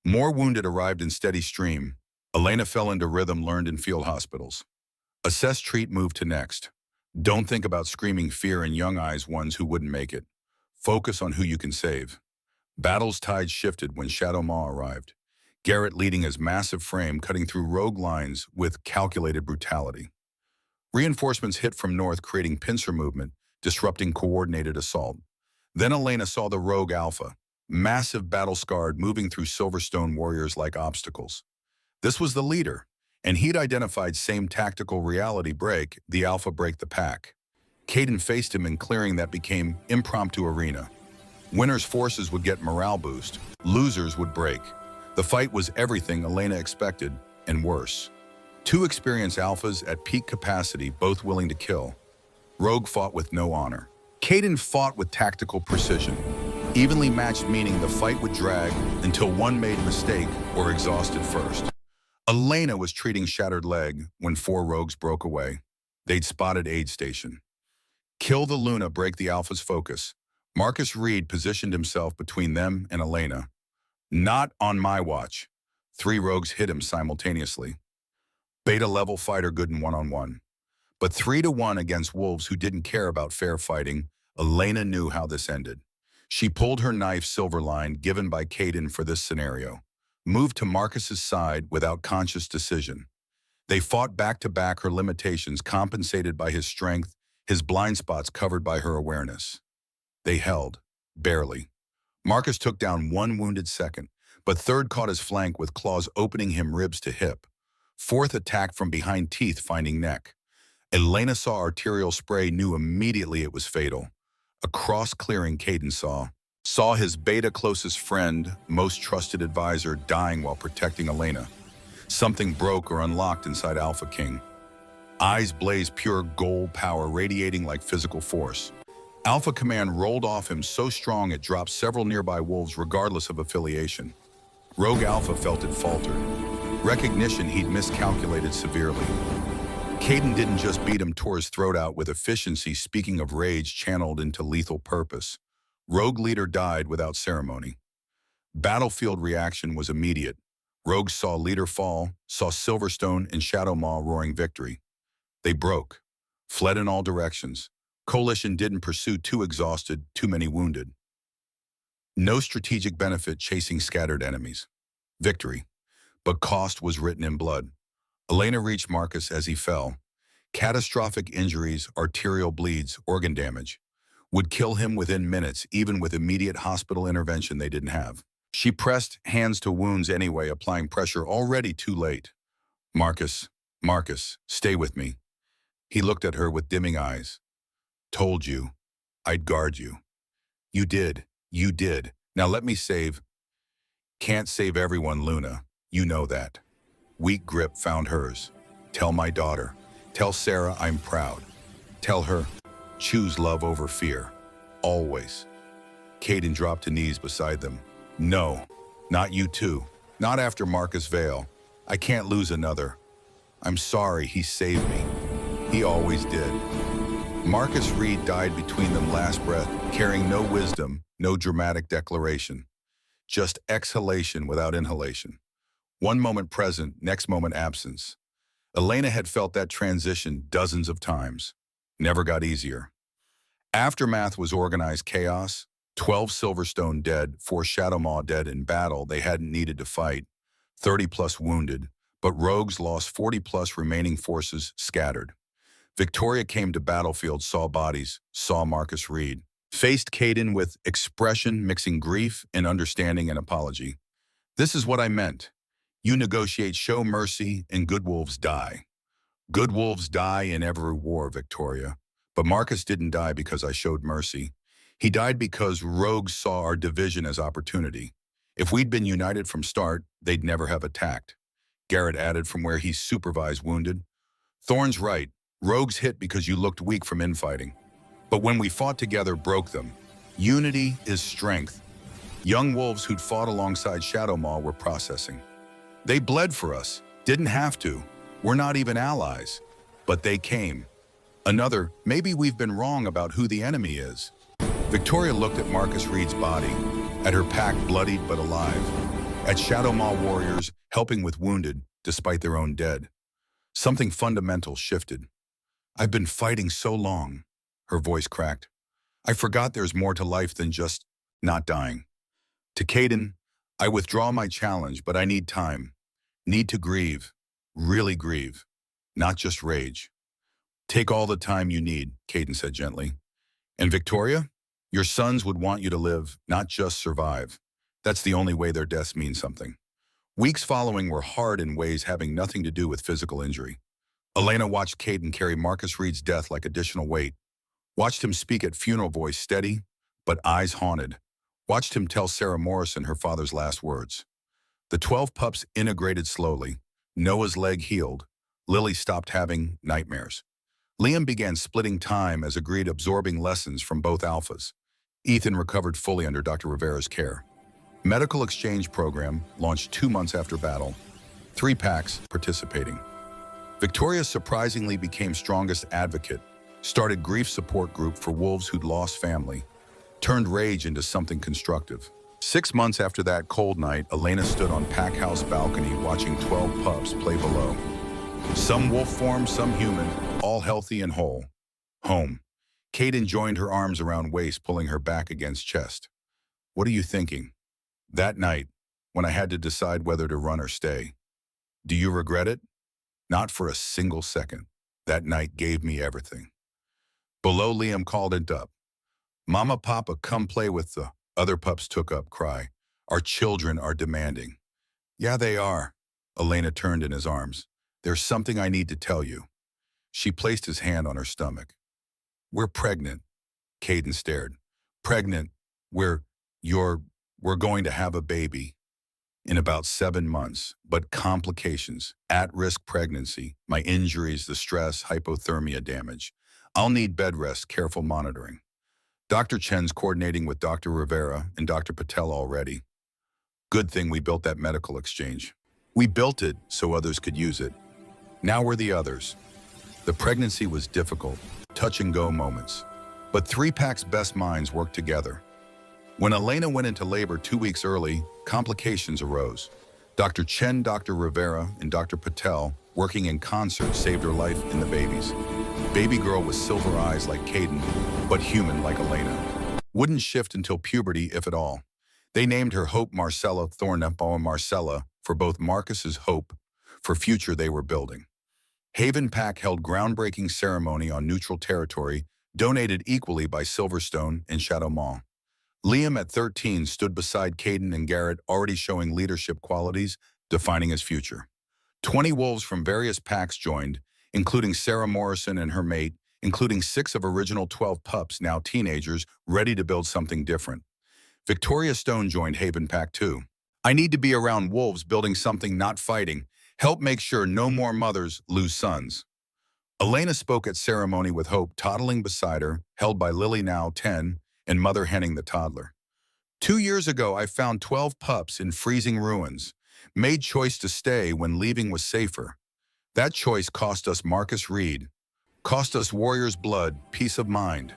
More wounded arrived in steady stream. Elena fell into rhythm learned in field hospitals. Assess, treat, move to next. Don't think about screaming fear in young eyes ones who wouldn't make it. Focus on who you can save. Battle's tide shifted when Shadow Maw arrived. Garrett leading his massive frame, cutting through rogue lines with calculated brutality. Reinforcements hit from north, creating pincer movement, disrupting coordinated assault. Then Elena saw the rogue Alpha, massive battle-scarred, moving through Silverstone warriors like obstacles. This was the leader, and he'd identified same tactical reality break, the Alpha break the pack. Caden faced him in clearing that became impromptu arena. Winners' forces would get morale boost, losers would break. The fight was everything Elena expected, and worse. Two experienced alphas at peak capacity, both willing to kill. Rogue fought with no honor. Caden fought with tactical precision. Evenly matched, meaning the fight would drag until one made a mistake or exhausted first. Elena was treating shattered leg when 4 rogues broke away. They'd spotted aid station. Kill the Luna, break the Alpha's focus. Marcus Reed positioned himself between them and Elena. Not on my watch. 3 rogues hit him simultaneously. Beta-level fighter good in one-on-one. But 3-1 against wolves who didn't care about fair fighting, Elena knew how this ended. She pulled her knife, silver line given by Caden for this scenario, moved to Marcus's side without conscious decision. They fought back-to-back, her limitations compensated by his strength, his blind spots covered by her awareness. They held, barely. Marcus took down 1 wounded second, but third caught his flank with claws opening him ribs to hip. Fourth attack from behind, teeth finding neck. Elena saw arterial spray, knew immediately it was fatal. Across clearing, Caden saw his beta closest friend, most trusted advisor, dying while protecting Elena. Something broke or unlocked inside AlphaKing. Eyes blazed, pure gold power radiating like physical force. Alpha Command rolled off him so strong it dropped several nearby wolves regardless of affiliation. Rogue Alpha felt it falter. Recognition he'd miscalculated severely. Caden didn't just beat him, tore his throat out with efficiency, speaking of rage channeled into lethal purpose. Rogue leader died without ceremony. Battlefield reaction was immediate. Rogues saw leader fall, saw Silverstone and Shadow Maw roaring victory. They broke, fled in all directions. Coalition didn't pursue, too exhausted, too many wounded. No strategic benefit chasing scattered enemies. Victory. But cost was written in blood. Elena reached Marcus as he fell. Catastrophic injuries, arterial bleeds, organ damage. Would kill him within minutes, even with immediate hospital intervention they didn't have. She pressed hands to wounds anyway, applying pressure already too late. Marcus, stay with me. He looked at her with dimming eyes. Told you, I'd guard you. You did. Now let me save. Can't save everyone, Luna. You know that. Weak grip found hers. Tell my daughter. Tell Sarah I'm proud. Tell her, choose love over fear. Always. Caden dropped to knees beside them. No, not you too. Not after Marcus Vale. I can't lose another. I'm sorry, he saved me. He always did. Marcus Reed died between them, last breath, carrying no wisdom, no dramatic declaration. Just exhalation without inhalation. One moment present, next moment absence. Elena had felt that transition dozens of times. Never got easier. Aftermath was organized chaos. 12 Silverstone dead, 4 Shadow Maw dead in battle they hadn't needed to fight. 30+ wounded, but rogues lost 40+ remaining forces scattered. Victoria came to battlefield, saw bodies, saw Marcus Reed. Faced Caden with expression mixing grief and understanding and apology. This is what I meant. You negotiate, show mercy, and good wolves die. Good wolves die in every war, Victoria. But Marcus didn't die because I showed mercy. He died because rogues saw our division as opportunity. If we'd been united from start, they'd never have attacked. Garrett added from where he supervised wounded. Thorne's right. Rogues hit because you looked weak from infighting. But when we fought together, broke them. Unity is strength. Young wolves who'd fought alongside Shadow Maw were processing. They bled for us. Didn't have to. We're not even allies. But they came. Another, maybe we've been wrong about who the enemy is. Victoria looked at Marcus Reed's body, at her pack bloodied but alive, at Shadow Maw warriors helping with wounded despite their own dead. Something fundamental shifted. I've been fighting so long, her voice cracked. I forgot there's more to life than just not dying. To Caden, I withdraw my challenge, but I need time. Need to grieve, really grieve, not just rage. Take all the time you need, Caden said gently. And Victoria, your sons would want you to live, not just survive. That's the only way their deaths mean something. Weeks following were hard in ways having nothing to do with physical injury. Elena watched Caden carry Marcus Reed's death like additional weight. Watched him speak at funeral voice steady, but eyes haunted. Watched him tell Sarah Morrison her father's last words. The 12 pups integrated slowly. Noah's leg healed. Lily stopped having nightmares. Liam began splitting time as agreed absorbing lessons from both alphas. Ethan recovered fully under Dr. Rivera's care. Medical exchange program launched 2 months after battle. 3 packs participating. Victoria surprisingly became strongest advocate, started grief support group for wolves who'd lost family, turned rage into something constructive. 6 months after that cold night, Elena stood on pack house balcony watching 12 pups play below. Some wolf form, some human, all healthy and whole. Home. Caden joined her arms around waist, pulling her back against chest. What are you thinking? That night, when I had to decide whether to run or stay. Do you regret it? Not for a single second. That night gave me everything. Below, Liam called it up. Mama, Papa, come play with the other pups took up cry. Our children are demanding. Yeah, they are. Elena turned in his arms. There's something I need to tell you. She placed his hand on her stomach. We're pregnant. Caden stared. Pregnant. We're going to have a baby in about 7 months, but complications, at-risk pregnancy, my injuries, the stress, hypothermia damage. I'll need bed rest, careful monitoring. Dr. Chen's coordinating with Dr. Rivera and Dr. Patel already. Good thing we built that medical exchange. We built it so others could use it. Now we're the others. The pregnancy was difficult, touch-and-go moments. But 3 packs' best minds worked together. When Elena went into labor 2 weeks early, complications arose. Dr. Chen, Dr. Rivera, and Dr. Patel, working in concert, saved her life and the baby's. Baby girl with silver eyes like Caden, but human like Elena. Wouldn't shift until puberty, if at all. They named her Hope Marcella Thornapple Marcella for both Marcus's hope for future they were building. Haven Pack held groundbreaking ceremony on neutral territory, donated equally by Silverstone and Shadow Maw. Liam at 13 stood beside Caden and Garrett, already showing leadership qualities, defining his future. 20 wolves from various packs joined, including Sarah Morrison and her mate, including 6 of original 12 pups, now teenagers, ready to build something different. Victoria Stone joined Haven Pack too. I need to be around wolves building something, not fighting. Help make sure no more mothers lose sons. Elena spoke at ceremony with Hope toddling beside her, held by Lily, now 10, and Mother Henning the toddler. 2 years ago, I found 12 pups in freezing ruins, made choice to stay when leaving was safer. That choice cost us Marcus Reed, cost us warriors' blood, peace of mind.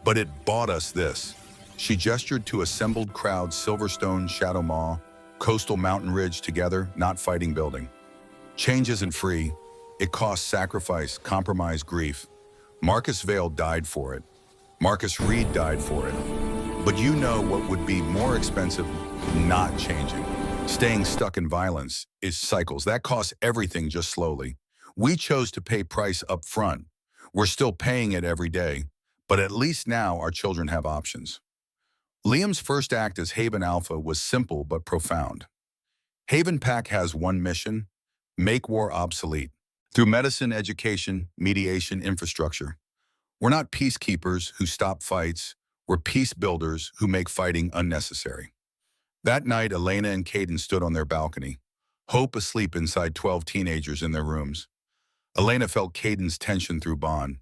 But it bought us this. She gestured to assembled crowds, Silverstone, Shadow Maw, Coastal Mountain Ridge together, not fighting building. Change isn't free. It costs sacrifice, compromise, grief. Marcus Vale died for it. Marcus Reed died for it. But you know what would be more expensive? Not changing. Staying stuck in violence is cycles. That costs everything just slowly. We chose to pay price up front. We're still paying it every day. But at least now our children have options. Liam's first act as Haven Alpha was simple but profound. Haven Pack has one mission: make war obsolete. Through medicine, education, mediation, infrastructure. We're not peacekeepers who stop fights. We're peace builders who make fighting unnecessary. That night, Elena and Caden stood on their balcony, Hope asleep inside 12 teenagers in their rooms. Elena felt Caden's tension through bond.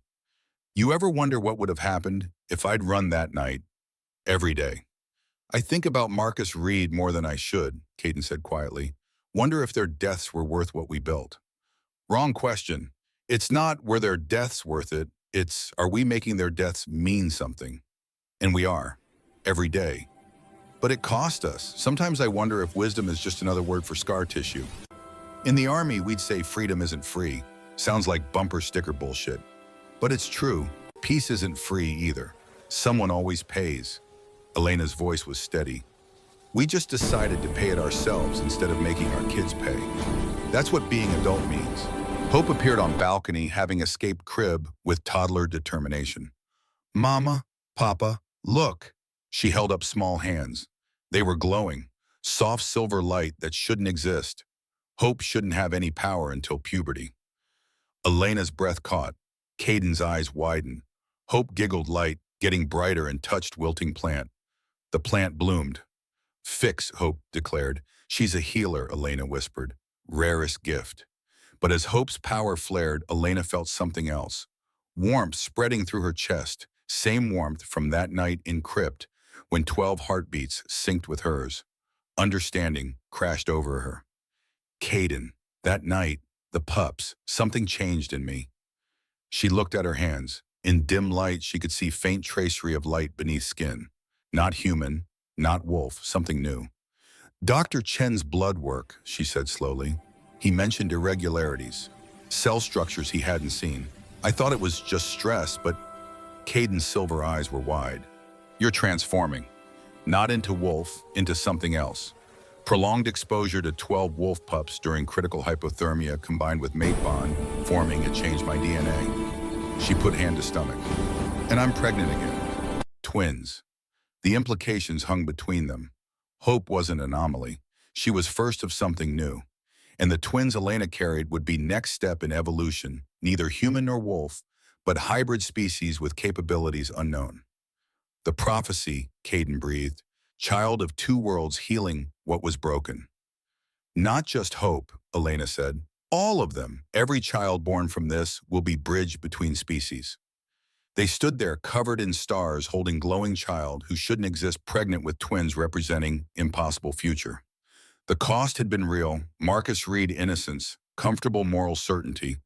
You ever wonder what would have happened if I'd run that night, every day? I think about Marcus Reed more than I should, Caden said quietly. Wonder if their deaths were worth what we built. Wrong question. It's not were their deaths worth it, it's are we making their deaths mean something? And we are, every day. But it cost us. Sometimes I wonder if wisdom is just another word for scar tissue. In the army, we'd say freedom isn't free. Sounds like bumper sticker bullshit. But it's true. Peace isn't free either. Someone always pays. Elena's voice was steady. We just decided to pay it ourselves instead of making our kids pay. That's what being adult means. Hope appeared on balcony, having escaped crib with toddler determination. Mama, Papa, look. She held up small hands. They were glowing, soft silver light that shouldn't exist. Hope shouldn't have any power until puberty. Elena's breath caught. Caden's eyes widened. Hope giggled light, getting brighter and touched wilting plant. The plant bloomed. Fix, Hope declared. She's a healer, Elena whispered. Rarest gift. But as Hope's power flared, Elena felt something else. Warmth spreading through her chest. Same warmth from that night in crypt when 12 heartbeats synced with hers. Understanding crashed over her. Caden, that night, the pups, something changed in me. She looked at her hands. In dim light, she could see faint tracery of light beneath skin. Not human, not wolf, something new. Dr. Chen's blood work, she said slowly. He mentioned irregularities, cell structures he hadn't seen. I thought it was just stress, but Caden's silver eyes were wide. You're transforming. Not into wolf, into something else. Prolonged exposure to 12 wolf pups during critical hypothermia combined with mate bond forming had changed my DNA. She put hand to stomach. And I'm pregnant again. Twins. The implications hung between them. Hope wasn't an anomaly. She was first of something new. And the twins Elena carried would be next step in evolution, neither human nor wolf, but hybrid species with capabilities unknown. The prophecy, Caden breathed, child of two worlds healing what was broken. Not just hope, Elena said. All of them, every child born from this, will be bridged between species. They stood there covered in stars holding glowing child who shouldn't exist pregnant with twins representing impossible future. The cost had been real, Marcus Reed innocence, comfortable moral certainty,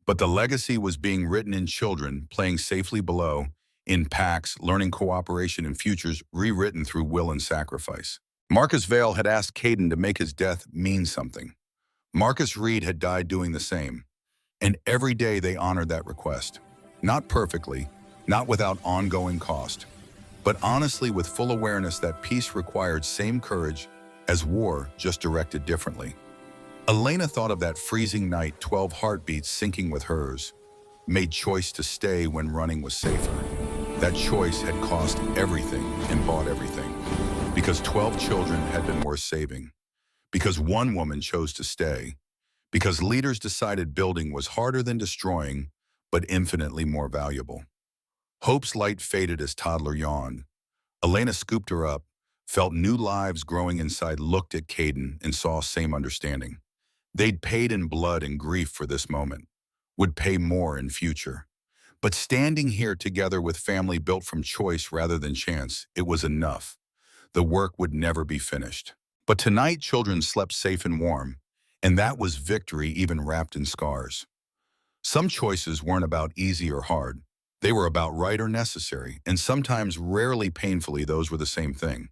but the legacy was being written in children playing safely below, in packs, learning cooperation and futures rewritten through will and sacrifice. Marcus Vale had asked Caden to make his death mean something. Marcus Reed had died doing the same, and every day they honored that request. Not perfectly, not without ongoing cost, but honestly with full awareness that peace required same courage as war, just directed differently. Elena thought of that freezing night, 12 heartbeats syncing with hers, made choice to stay when running was safer. That choice had cost everything and bought everything, because 12 children had been worth saving, because one woman chose to stay, because leaders decided building was harder than destroying, but infinitely more valuable. Hope's light faded as toddler yawned. Elena scooped her up, felt new lives growing inside, looked at Caden and saw same understanding. They'd paid in blood and grief for this moment, would pay more in future. But standing here together with family built from choice rather than chance, it was enough. The work would never be finished. But tonight, children slept safe and warm, and that was victory even wrapped in scars. Some choices weren't about easy or hard. They were about right or necessary, and sometimes, rarely painfully, those were the same thing.